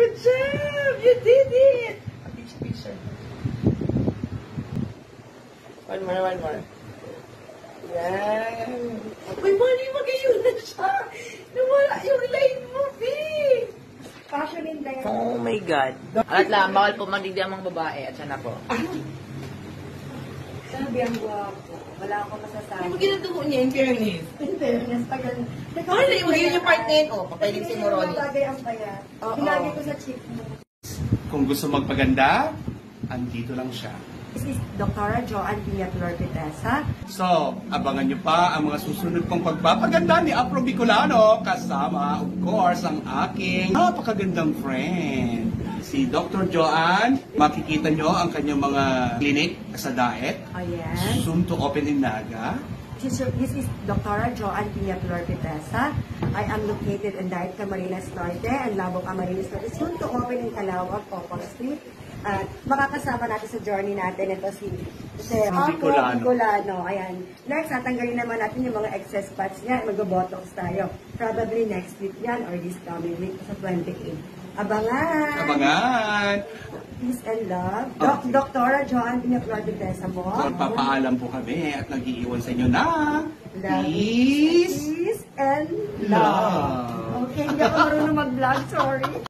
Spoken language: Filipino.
Good job! You did it! Picture. One more. Yan. Uy, mali, magayon na siya. Nawala yung line mo, Vic. Fashion in there. Oh my God. Alat lang, bawal po magdigdi ang mga babae. At sana po. Sabi ang guwapo. Wala akong masasabi. Ano mo ginatuko niya, in fairness? In fairness, tagal. Ano na yung yung part na yun? O, papailin si Moroni. Hindi bagay ang payat. Hinagi ko sa chick mo. Kung gusto magpaganda, andito lang siya. This is Dr. Joanne Piña-Flor Pitesa. So, abangan niyo pa ang mga susunod kong pagpapaganda ni Afro Bicolano kasama, of course, ang aking napakagandang friend, si Dr. Joanne. Makikita niyo ang kanyang mga clinic sa Daet. Oh, yes. Soon to open in Naga. This is Dr. Joanne Piña-Flor Pitesa. I am located in Daet, Camarines Norte and Labong, Camarines Norte. Soon to open in Calawag, Popol Street. At makakasama natin sa journey natin ito si Afro Bicolano. Ayan. Next, tatanggalin naman natin yung mga excess fats niya. Mag-botox tayo. Probably next week yan or this coming week sa 28. Abangan! Peace and love. Okay. Dr. Joanne Piña-Flor Pitesa mo. So, papaalam po kami at nag-iiwan sa inyo na Peace and love. Okay, hindi ako marunong mag-vlog. Sorry.